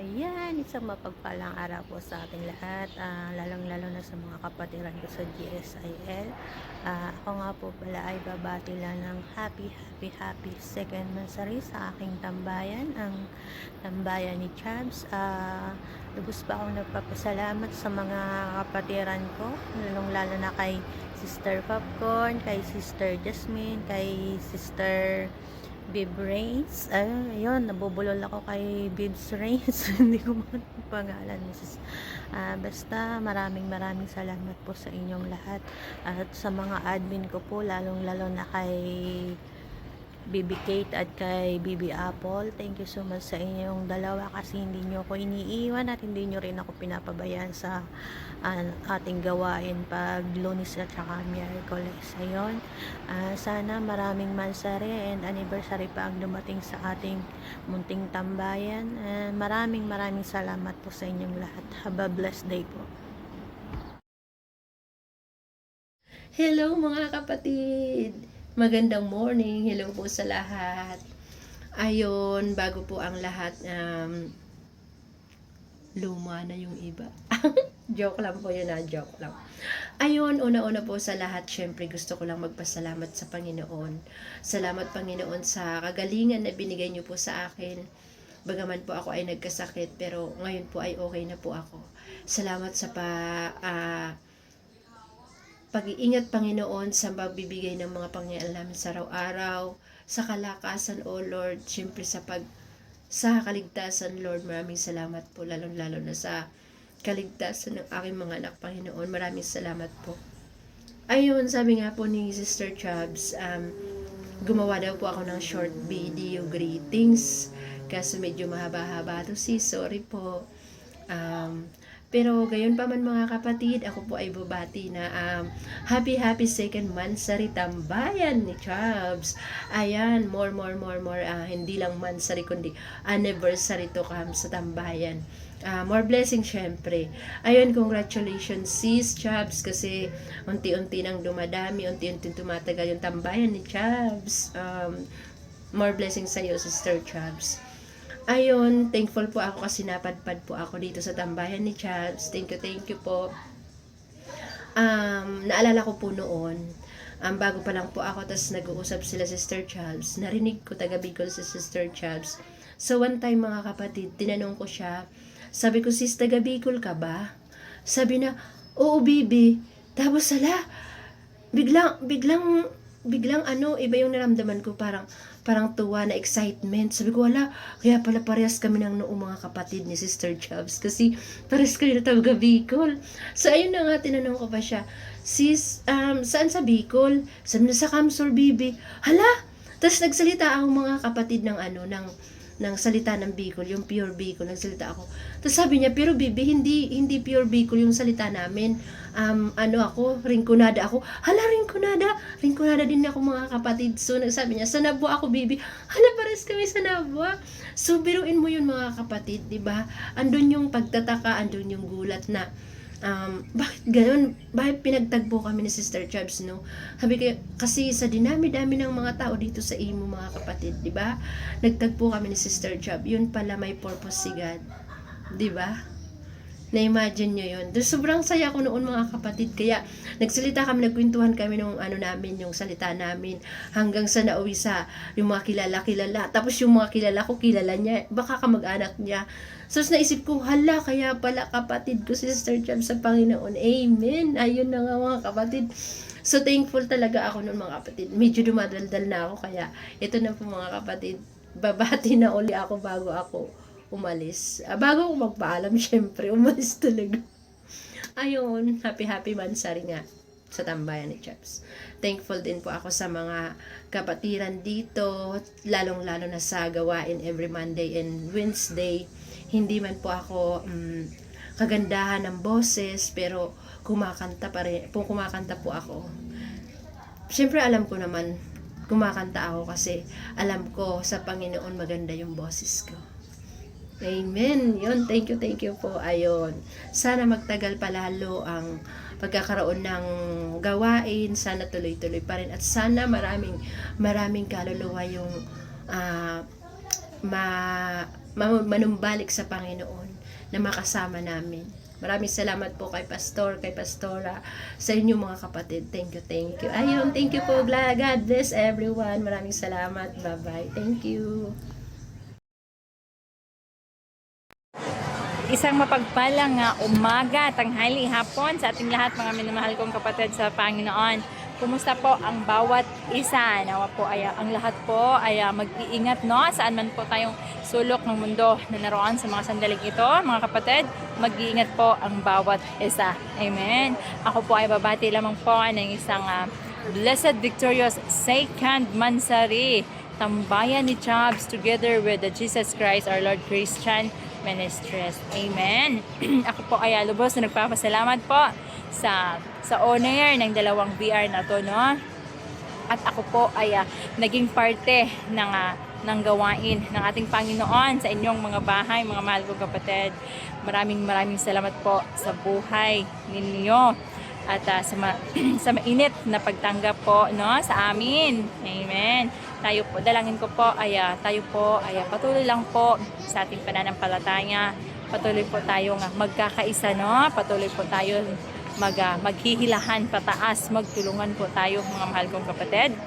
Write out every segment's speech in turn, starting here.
Ayan, isang mapagpalang araw po sa ating lahat, lalong-lalo na sa mga kapatiran ko sa GSIL. Ako nga po pala ay babati lang ng happy second monthsary sa aking tambayan, ang tambayan ni Chabs. Lubos pa akong nagpapasalamat sa mga kapatiran ko, lalong-lalo na kay Sister Popcorn, kay Sister Jasmine, kay Sister Bib Rains. Ayun, nabubulol ako kay Bib's Rains. Hindi ko man pangalan. Basta maraming salamat po sa inyong lahat. At sa mga admin ko po, lalong-lalo na kay Bibi Kate at kay Bibi Apple. Thank you so much sa inyong dalawa kasi hindi nyo ako iniiwan at hindi nyo rin ako pinapabayaan sa ating gawain pag Lunes at saka Miyerkules. Ayun, sana maraming mansari and anniversary pa ang dumating sa ating munting tambayan. Maraming salamat po sa inyong lahat. Have a blessed day po. Hello mga kapatid! Magandang morning! Hello po sa lahat! Ayon, bago po ang lahat, luma na yung iba. Joke lang po yun, joke lang. Ayon, una-una po sa lahat, syempre gusto ko lang magpasalamat sa Panginoon. Salamat Panginoon sa kagalingan na binigay niyo po sa akin. Bagaman po ako ay nagkasakit, pero ngayon po ay okay na po ako. Salamat sa pag-iingat Panginoon sa pagbibigay ng mga pangyayaman namin sa araw-araw, sa kalakasan o Lord, siyempre sa kaligtasan Lord, maraming salamat po, lalong-lalo na sa kaligtasan ng aking mga anak Panginoon, maraming salamat po. Ayun, sabi nga po ni Sister Chubbs, gumawa daw po ako ng short video greetings, kaso medyo mahaba-haba to sorry po. Pero gayon pa man mga kapatid, ako po ay bubati na happy second monthsary tambayan ni Chubbs. Ayan, more, hindi lang monthsary kundi anniversary to come sa tambayan. More blessing syempre. Ayun, congratulations sis Chubbs kasi unti-unti nang dumadami, unti-unti tumatagal yung tambayan ni Chubbs. More blessing sa iyo, Sister Chubbs. Ayun, thankful po ako kasi napadpad po ako dito sa tambayan ni Chubbs. Thank you po. Naalala ko po noon, bago pa lang po ako, tas nag-uusap sila Sister Chubbs. Narinig ko taga Bicol si Sister Chubbs. So one time mga kapatid, tinanong ko siya, sabi ko, sis, taga Bicol ka ba? Sabi na, oo, bibi. Tapos biglang iba yung naramdaman ko, parang tuwa na excitement. Sabi ko, wala, kaya pala parehas kami ng noong mga kapatid ni Sister Chubbs kasi parehas kayo na taga Bicol. So ayun na nga, tinanong ko pa siya, sis, saan sa Bicol? Sabi na, sa Kamsur, bibi. Hala! Tapos nagsalita ang mga kapatid ng salita ng Bicol, yung pure Bicol, nagsalita ako. Tapos sabi niya, pero bibi, hindi pure Bicol yung salita namin. Ringkunada ako. Hala, ringkunada din ako mga kapatid. So nagsabi niya, sa Nabwa ako, bibi. Hala, pares kami sa Nabwa. So biruin mo yun mga kapatid, di ba? Andun yung pagtataka, andun yung gulat na bakit ganoon? Bakit pinagtagpo kami ni Sister Chubbs, no? Sabi ko, kasi sa dinami-dami ng mga tao dito sa imo mga kapatid, di ba? Nagtagpo kami ni Sister Chubbs. Yun pala may purpose si God. Di ba? Na-imagine nyo yun. Sobrang saya ko noon mga kapatid. Kaya nagsalita kami, nagkwentuhan kami nung namin, yung salita namin. Hanggang sa nauwi sa yung mga kilala. Tapos yung mga kilala niya. Baka kamag-anak niya. So naisip ko, hala, kaya pala kapatid ko si Sister Chubbs sa Panginoon. Amen. Ayun na nga mga kapatid. So thankful talaga ako noon mga kapatid. Medyo dumadaldal na ako. Kaya ito na po mga kapatid. Babati na uli ako bago ako umalis. Bago ako magpaalam, syempre, umalis talaga. Ayun, happy mansari nga sa tambayan ni Chubbs. Thankful din po ako sa mga kapatiran dito, lalong-lalo na sa gawain every Monday and Wednesday. Hindi man po ako kagandahan ng boses, pero kumakanta po ako. Syempre alam ko naman, kumakanta ako kasi alam ko sa Panginoon maganda yung boses ko. Amen. Yun, thank you po. Ayun. Sana magtagal palalo ang pagkakaroon ng gawain. Sana tuloy-tuloy pa rin. At sana maraming kaluluwa yung manumbalik sa Panginoon na makasama namin. Maraming salamat po kay Pastor, kay Pastora, sa inyo mga kapatid. Thank you, thank you. Ayun, thank you po. God bless everyone. Maraming salamat. Bye-bye. Thank you. Isang mapagpalang umaga, tanghali, hapon sa ating lahat mga minamahal kong kapatid sa Panginoon. Kumusta po ang bawat isa? Nawa po ay ang lahat po ay mag-iingat, no? Saan man po tayong sulok ng mundo na naroon sa mga sandaling ito, mga kapatid, mag-iingat po ang bawat isa. Amen. Ako po ay babati lamang po ng isang blessed, victorious, second Mansari, tambayan ni Chubbs together with the Jesus Christ, our Lord Christian Ministries. Amen. Ako po ay lubos na nagpapasalamat po sa owner ng dalawang VR na to, no? At ako po ay naging parte ng gawain ng ating Panginoon sa inyong mga bahay, mga mahal kong kapatid. Maraming salamat po sa buhay ninyo at sa mainit na pagtanggap po, no, sa amin. Amen. Tayo po, dalangin ko po ay tayo po ay patuloy lang po sa ating pananampalataya. Patuloy po tayong magkakaisa, no? Patuloy po tayo maghihilahan pataas, magtulungan po tayo mga mahal kong kapatid.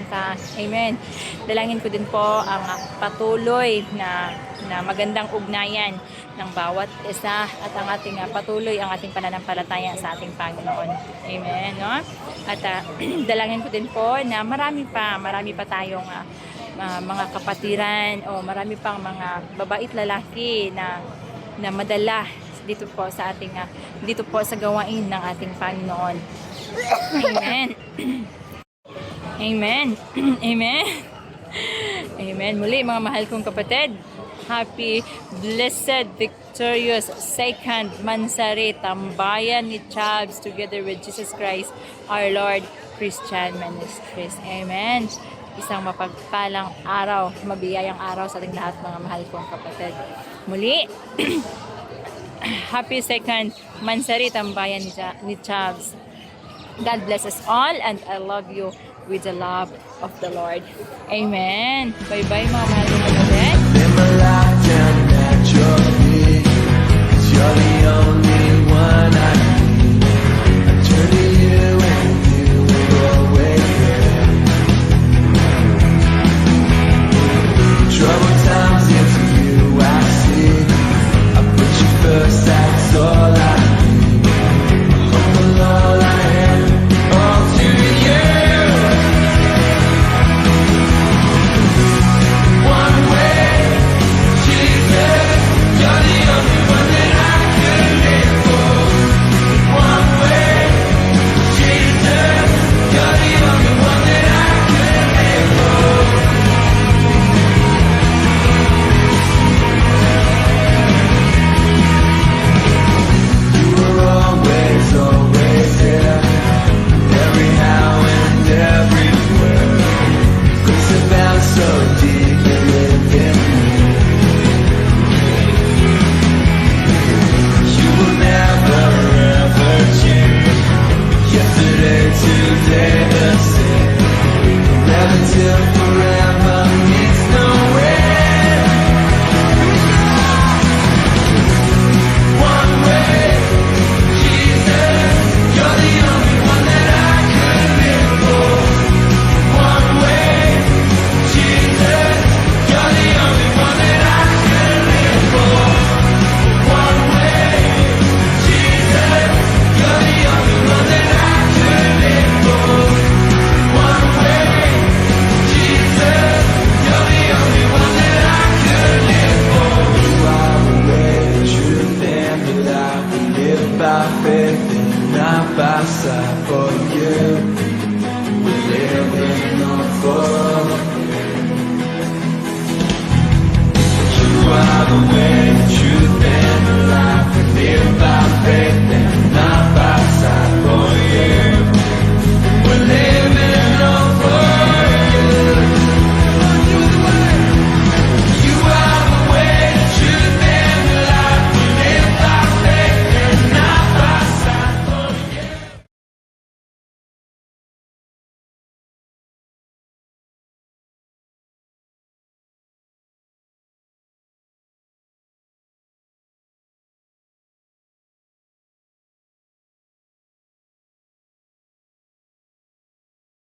At, amen. Dalangin ko din po ang patuloy na magandang ugnayan ng bawat isa at ang ating patuloy ang ating pananampalataya sa ating Panginoon. Amen, no? At dalangin ko din po na marami pa tayong mga kapatiran o marami pang mga babait lalaki na madala dito po sa ating dito po sa gawain ng ating Panginoon. Amen. Amen. Amen. Amen. Muli mga mahal kong kapatid, happy, blessed, victorious, second Mansari, tambayan ni Chubbs together with Jesus Christ, our Lord Christian Ministries. Amen. Isang mapagpalang araw, mabiyayang araw sa ating lahat mga mahal kong kapatid. Muli, happy second Mansari, tambayan ni Chubbs. God bless us all and I love you with the love of the Lord. Amen. Bye-bye mga mahal kong kapatid. Live my life down naturally, 'cause you're the only